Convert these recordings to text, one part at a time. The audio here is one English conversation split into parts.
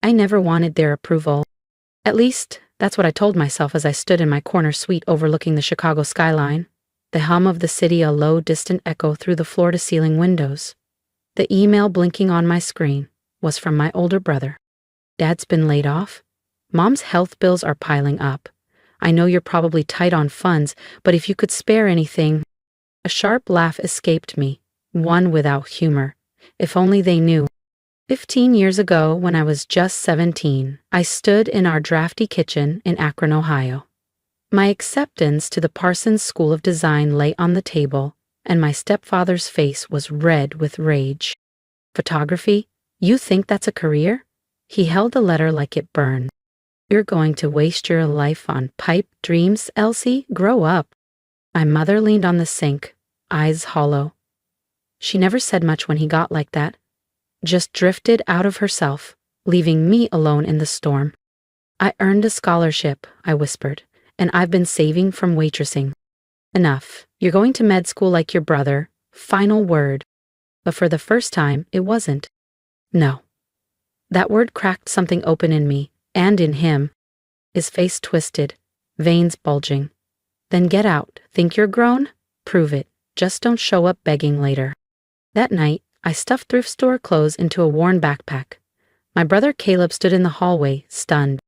I never wanted their approval. At least, that's what I told myself as I stood in my corner suite overlooking the Chicago skyline, the hum of the city a low, distant echo through the floor-to-ceiling windows. The email blinking on my screen was from my older brother. Dad's been laid off. Mom's health bills are piling up. I know you're probably tight on funds, but if you could spare anything. A sharp laugh escaped me, one without humor. If only they knew. 15 years ago, when I was just 17, I stood in our drafty kitchen in Akron, Ohio. My acceptance to the Parsons School of Design lay on the table, and my stepfather's face was red with rage. Photography? You think that's a career? He held the letter like it burned. You're going to waste your life on pipe dreams, Elsie? Grow up. My mother leaned on the sink, eyes hollow. She never said much when he got like that. Just drifted out of herself, leaving me alone in the storm. I earned a scholarship, I whispered, and I've been saving from waitressing. Enough. You're going to med school like your brother. Final word. But for the first time, it wasn't. No. That word cracked something open in me, and in him. His face twisted, veins bulging. Then get out. Think you're grown? Prove it. Just don't show up begging later. That night, I stuffed thrift store clothes into a worn backpack. My brother Caleb stood in the hallway, stunned.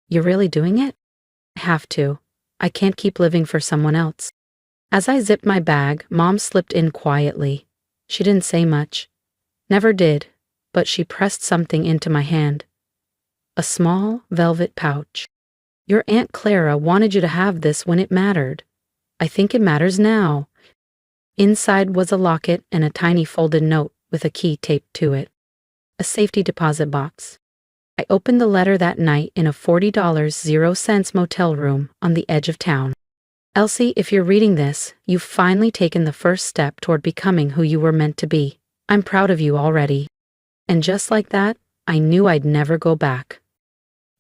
You're really doing it? I have to. I can't keep living for someone else. As I zipped my bag, Mom slipped in quietly. She didn't say much. Never did, but she pressed something into my hand. A small velvet pouch. Your Aunt Clara wanted you to have this when it mattered. I think it matters now. Inside was a locket and a tiny folded note with a key taped to it. A safety deposit box. I opened the letter that night in a $40.00 motel room on the edge of town. Elsie, if you're reading this, you've finally taken the first step toward becoming who you were meant to be. I'm proud of you already. And just like that, I knew I'd never go back.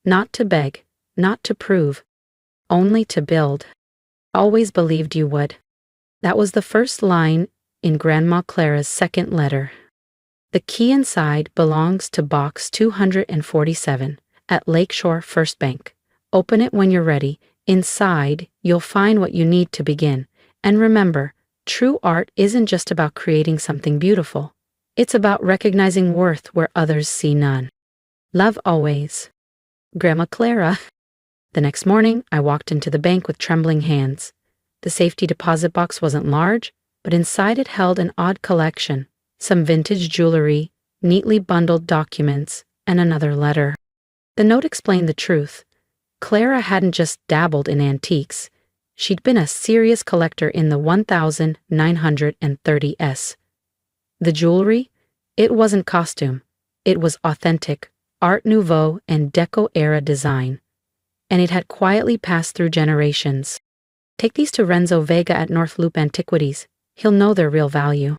Not to beg, not to prove, only to build. Always believed you would. That was the first line in Grandma Clara's second letter. The key inside belongs to box 247 at Lakeshore First Bank. Open it when you're ready. Inside, you'll find what you need to begin. And remember, true art isn't just about creating something beautiful. It's about recognizing worth where others see none. Love always. Grandma Clara. The next morning, I walked into the bank with trembling hands. The safety deposit box wasn't large, but inside it held an odd collection. Some vintage jewelry, neatly bundled documents, and another letter. The note explained the truth. Clara hadn't just dabbled in antiques. She'd been a serious collector in the 1930s. The jewelry? It wasn't costume. It was authentic, Art Nouveau and Deco-era design. And it had quietly passed through generations. Take these to Renzo Vega at North Loop Antiquities. He'll know their real value.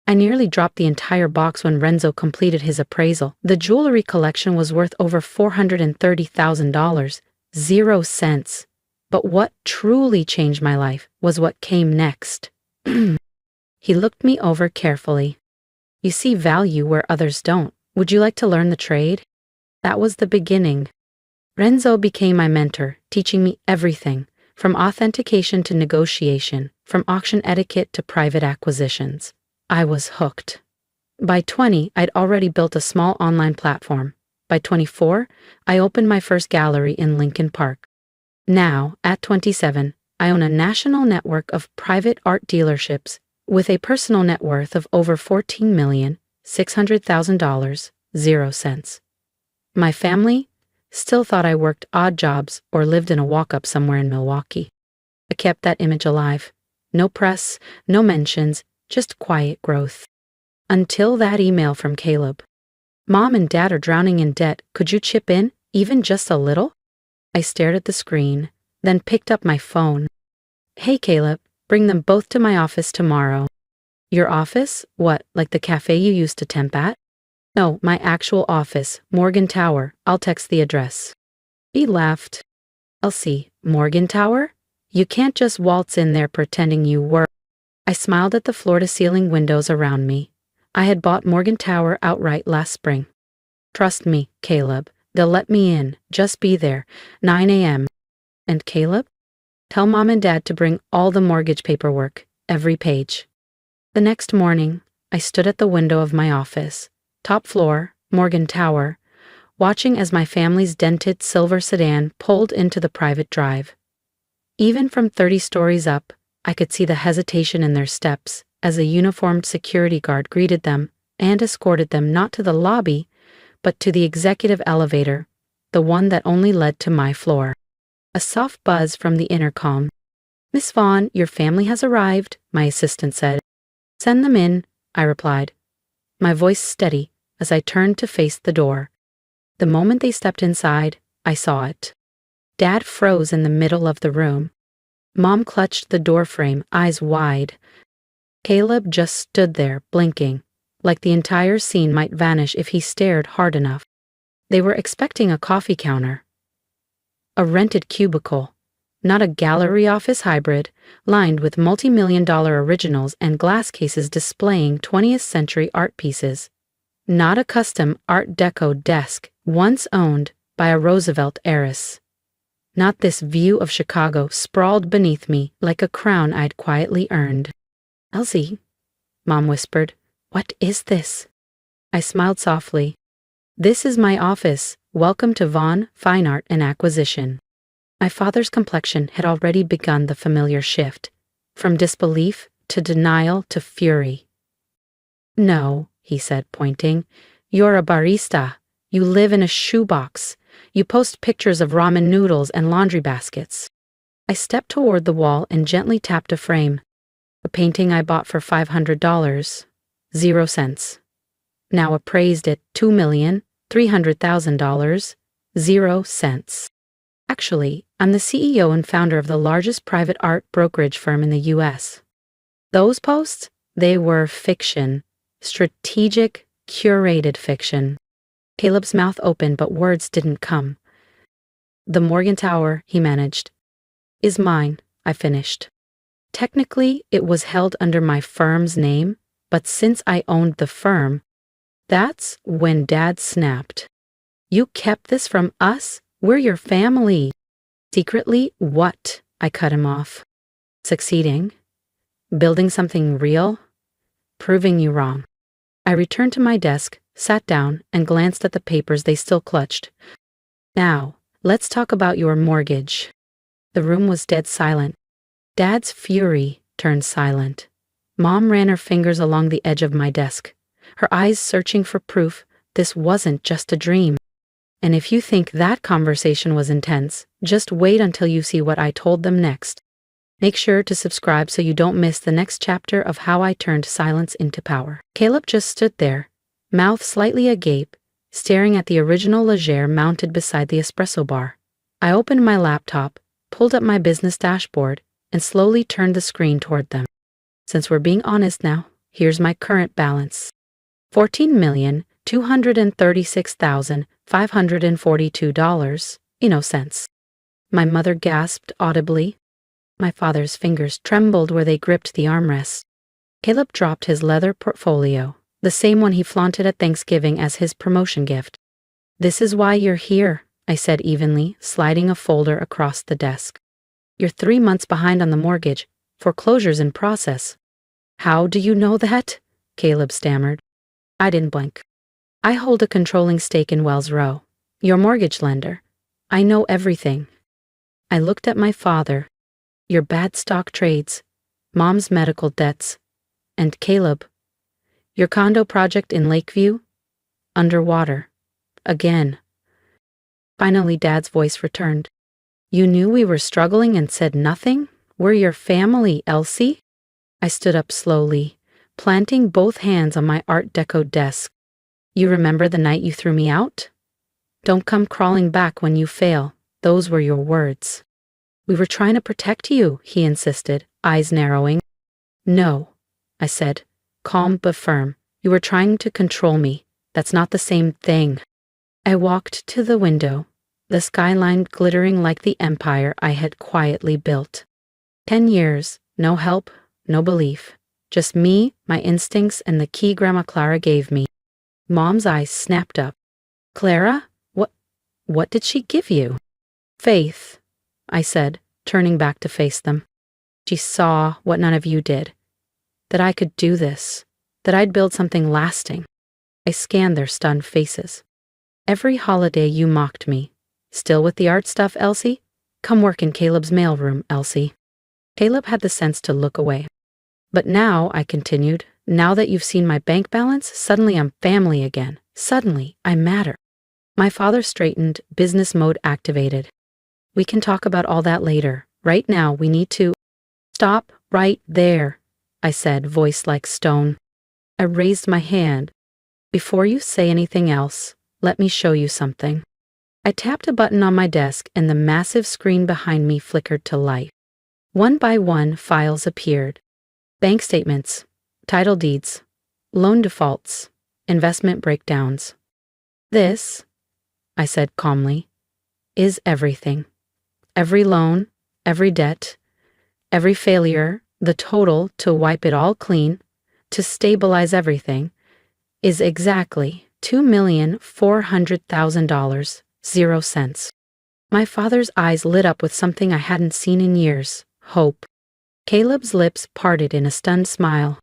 I nearly dropped the entire box when Renzo completed his appraisal. The jewelry collection was worth over $430,000, 0 cents. But what truly changed my life was what came next. He looked me over carefully. You see value where others don't. Would you like to learn the trade? That was the beginning. Renzo became my mentor, teaching me everything, from authentication to negotiation, from auction etiquette to private acquisitions. I was hooked. By 20, I'd already built a small online platform. By 24, I opened my first gallery in Lincoln Park. Now, at 27, I own a national network of private art dealerships with a personal net worth of over $14,600,000, 0 cents. My family still thought I worked odd jobs or lived in a walk-up somewhere in Milwaukee. I kept that image alive. No press, no mentions, just quiet growth. Until that email from Caleb. Mom and Dad are drowning in debt. Could you chip in, even just a little? I stared at the screen, then picked up my phone. Hey Caleb, bring them both to my office tomorrow. Your office? What, like the cafe you used to temp at? No, my actual office, Morgan Tower. I'll text the address. He laughed. Elsie, Morgan Tower? You can't just waltz in there pretending you were. I smiled at the floor-to-ceiling windows around me. I had bought Morgan Tower outright last spring. Trust me, Caleb, They'll let me in. Just be there. 9 a.m. And Caleb? Tell Mom and Dad to bring all the mortgage paperwork, every page. The next morning, I stood at the window of my office, top floor, Morgan Tower, watching as my family's dented silver sedan pulled into the private drive. Even from 30 stories up, I could see the hesitation in their steps as a uniformed security guard greeted them and escorted them not to the lobby, but to the executive elevator, the one that only led to my floor. A soft buzz from the intercom. "Miss Vaughn, your family has arrived," my assistant said. "Send them in," I replied, my voice steady as I turned to face the door. The moment they stepped inside, I saw it. Dad froze in the middle of the room. Mom clutched the doorframe, eyes wide. Caleb just stood there, blinking, like the entire scene might vanish if he stared hard enough. They were expecting a coffee counter. A rented cubicle, not a gallery office hybrid, lined with multi-million-dollar originals and glass cases displaying 20th century art pieces. Not a custom Art Deco desk once owned by a Roosevelt heiress. Not this view of Chicago sprawled beneath me like a crown I'd quietly earned. "Elsie," Mom whispered, "what is this?" I smiled softly. "This is my office. Welcome to Vaughn Fine Art and Acquisition." My father's complexion had already begun the familiar shift, from disbelief to denial to fury. "No," he said, pointing. "You're a barista. You live in a shoebox. You post pictures of ramen noodles and laundry baskets." I stepped toward the wall and gently tapped a frame. A painting I bought for $500, 0 cents. Now appraised at $2,300,000, 0 cents. Actually, I'm the CEO and founder of the largest private art brokerage firm in the U.S. Those posts, they were fiction. Strategic, curated fiction. Caleb's mouth opened, but words didn't come. "The Morgan Tower," he managed, "is mine," I finished. Technically, it was held under my firm's name, but since I owned the firm, that's when Dad snapped. "You kept this from us? We're your family." "Secretly, what?" I cut him off. "Succeeding? Building something real? Proving you wrong." I returned to my desk, sat down, and glanced at the papers they still clutched. "Now, let's talk about your mortgage." The room was dead silent. Dad's fury turned silent. Mom ran her fingers along the edge of my desk, her eyes searching for proof this wasn't just a dream. And if you think that conversation was intense, just wait until you see what I told them next. Make sure to subscribe so you don't miss the next chapter of how I turned silence into power. Caleb just stood there, mouth slightly agape, staring at the original Legere mounted beside the espresso bar. I opened my laptop, pulled up my business dashboard, and slowly turned the screen toward them. Since we're being honest now, here's my current balance. $14,236,542, cents. My mother gasped audibly. My father's fingers trembled where they gripped the armrest. Caleb dropped his leather portfolio, the same one he flaunted at Thanksgiving as his promotion gift. "This is why you're here," I said evenly, sliding a folder across the desk. "You're 3 months behind on the mortgage. Foreclosure's in process." "How do you know that?" Caleb stammered. I didn't blink. "I hold a controlling stake in Wells Rowe, your mortgage lender. I know everything." I looked at my father. "Your bad stock trades, Mom's medical debts, and Caleb, your condo project in Lakeview, underwater, again." Finally, Dad's voice returned. "You knew we were struggling and said nothing? We're your family, Elsie." I stood up slowly, planting both hands on my Art Deco desk. "You remember the night you threw me out? Don't come crawling back when you fail. Those were your words." "We were trying to protect you," he insisted, eyes narrowing. "No," I said, calm but firm. "You were trying to control me. That's not the same thing." I walked to the window, the skyline glittering like the empire I had quietly built. 10 years, no help, no belief. Just me, my instincts, and the key Grandma Clara gave me. Mom's eyes snapped up. "Clara? What? What did she give you? Faith, I said, turning back to face them. She saw what none of you did. That I could do this. That I'd build something lasting. I scanned their stunned faces. Every holiday you mocked me. Still with the art stuff, Elsie? Come work in Caleb's mailroom, Elsie. Caleb had the sense to look away. But now, I continued, now that you've seen my bank balance, suddenly I'm family again. Suddenly, I matter. My father straightened, business mode activated. We can talk about all that later. Right now, we need to... Stop right there, I said, voice like stone. I raised my hand. Before you say anything else, let me show you something. I tapped a button on my desk and the massive screen behind me flickered to life. One by one, files appeared. Bank statements, title deeds, loan defaults, investment breakdowns. This, I said calmly, is everything. Every loan, every debt, every failure, the total to wipe it all clean, to stabilize everything, is exactly $2,400,000, 0 cents. My father's eyes lit up with something I hadn't seen in years, hope. Caleb's lips parted in a stunned smile.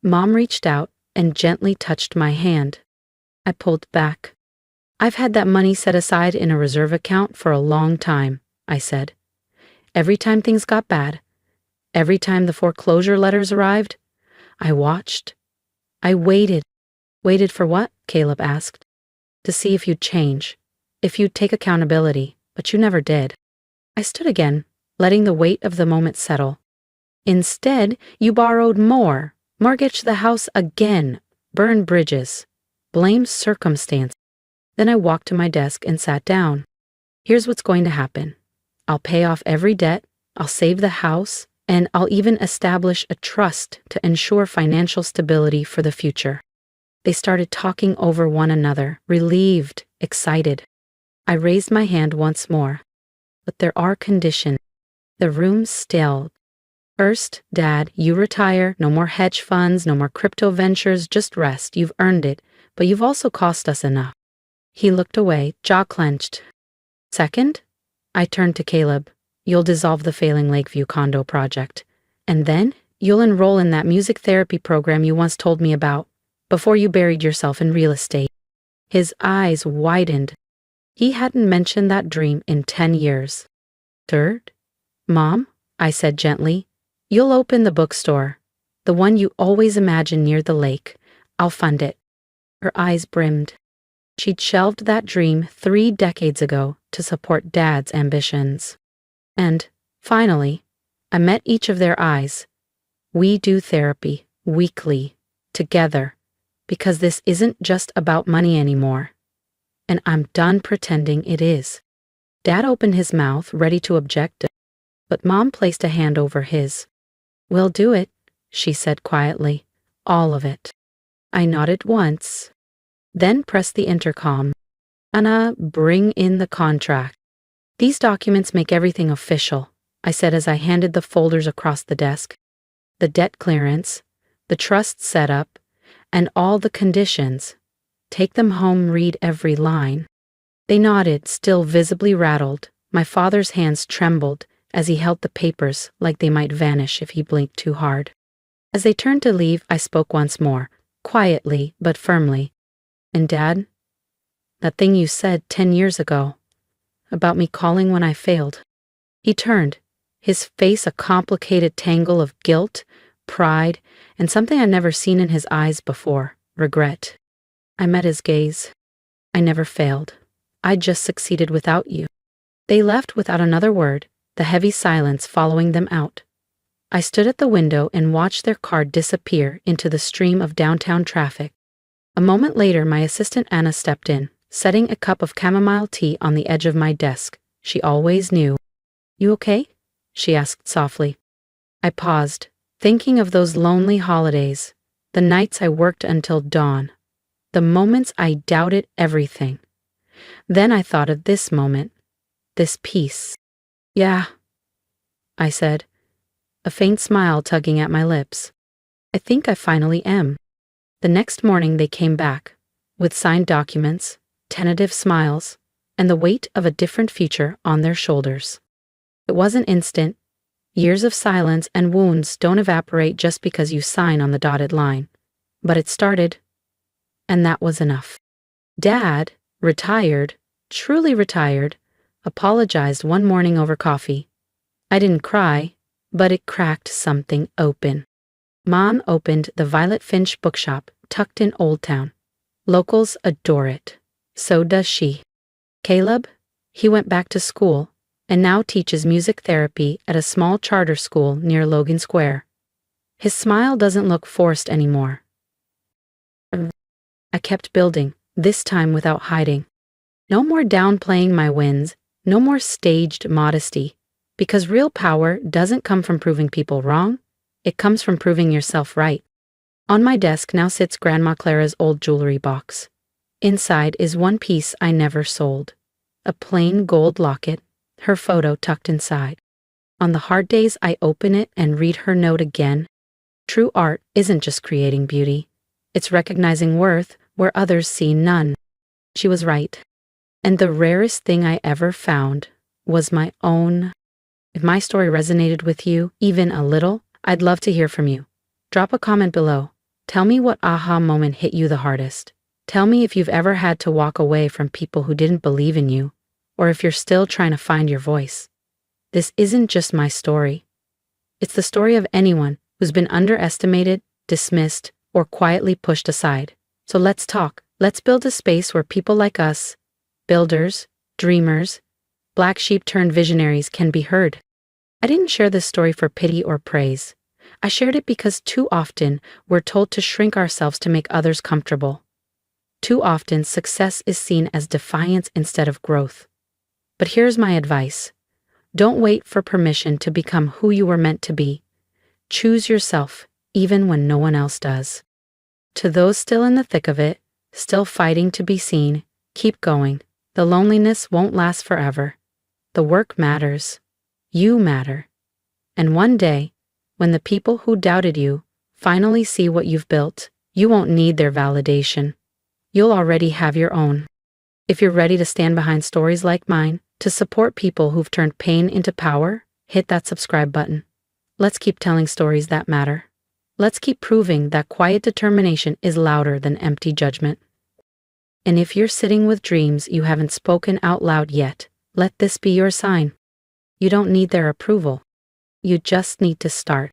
Mom reached out and gently touched my hand. I pulled back. I've had that money set aside in a reserve account for a long time, I said. Every time things got bad, every time the foreclosure letters arrived, I watched. I waited. Waited for what? Caleb asked. To see if you'd change, if you'd take accountability, but you never did. I stood again, letting the weight of the moment settle. Instead, you borrowed more, mortgaged the house again, burned bridges, blamed circumstance. Then I walked to my desk and sat down. Here's what's going to happen. I'll pay off every debt, I'll save the house, and I'll even establish a trust to ensure financial stability for the future. They started talking over one another, relieved, excited. I raised my hand once more. But there are conditions. The room stilled. First, Dad, you retire, no more hedge funds, no more crypto ventures, just rest. You've earned it, but you've also cost us enough. He looked away, jaw clenched. Second, I turned to Caleb. You'll dissolve the failing Lakeview condo project. And then, you'll enroll in that music therapy program you once told me about, before you buried yourself in real estate. His eyes widened. He hadn't mentioned that dream in 10 years. Third, Mom, I said gently, you'll open the bookstore, the one you always imagine near the lake. I'll fund it. Her eyes brimmed. She'd shelved that dream 3 decades ago to support Dad's ambitions. And, finally, I met each of their eyes. We do therapy, weekly, together, because this isn't just about money anymore. And I'm done pretending it is. Dad opened his mouth, ready to object, but Mom placed a hand over his. We'll do it, she said quietly. All of it. I nodded once, then pressed the intercom. Anna, bring in the contract. These documents make everything official, I said as I handed the folders across the desk. The debt clearance, the trust setup, and all the conditions. Take them home, read every line. They nodded, still visibly rattled. My father's hands trembled as he held the papers like they might vanish if he blinked too hard. As they turned to leave, I spoke once more, quietly but firmly. And Dad, that thing you said 10 years ago, about me calling when I failed. He turned, his face a complicated tangle of guilt, pride, and something I'd never seen in his eyes before, regret. I met his gaze. I never failed. I just succeeded without you. They left without another word, the heavy silence following them out. I stood at the window and watched their car disappear into the stream of downtown traffic. A moment later, my assistant Anna stepped in, setting a cup of chamomile tea on the edge of my desk. She always knew. You okay? She asked softly. I paused, thinking of those lonely holidays, the nights I worked until dawn, the moments I doubted everything. Then I thought of this moment, this peace. Yeah, I said, a faint smile tugging at my lips. I think I finally am. The next morning they came back, with signed documents, tentative smiles, and the weight of a different future on their shoulders. It wasn't instant. Years of silence and wounds don't evaporate just because you sign on the dotted line. But it started, and that was enough. Dad, retired, truly retired, apologized one morning over coffee. I didn't cry, but it cracked something open. Mom opened the Violet Finch bookshop tucked in Old Town. Locals adore it. So does she. Caleb? He went back to school and now teaches music therapy at a small charter school near Logan Square. His smile doesn't look forced anymore. I kept building, this time without hiding. No more downplaying my wins, no more staged modesty, because real power doesn't come from proving people wrong, it comes from proving yourself right. On my desk now sits Grandma Clara's old jewelry box. Inside is one piece I never sold. A plain gold locket, her photo tucked inside. On the hard days I open it and read her note again. True art isn't just creating beauty. It's recognizing worth where others see none. She was right. And the rarest thing I ever found was my own. If my story resonated with you, even a little, I'd love to hear from you. Drop a comment below. Tell me what aha moment hit you the hardest. Tell me if you've ever had to walk away from people who didn't believe in you, or if you're still trying to find your voice. This isn't just my story. It's the story of anyone who's been underestimated, dismissed, or quietly pushed aside. So let's talk. Let's build a space where people like us, builders, dreamers, black sheep turned visionaries, can be heard. I didn't share this story for pity or praise. I shared it because too often we're told to shrink ourselves to make others comfortable. Too often success is seen as defiance instead of growth. But here's my advice. Don't wait for permission to become who you were meant to be. Choose yourself, even when no one else does. To those still in the thick of it, still fighting to be seen, keep going. The loneliness won't last forever. The work matters. You matter. And one day, when the people who doubted you finally see what you've built, you won't need their validation. You'll already have your own. If you're ready to stand behind stories like mine, to support people who've turned pain into power, hit that subscribe button. Let's keep telling stories that matter. Let's keep proving that quiet determination is louder than empty judgment. And if you're sitting with dreams you haven't spoken out loud yet, let this be your sign. You don't need their approval. You just need to start.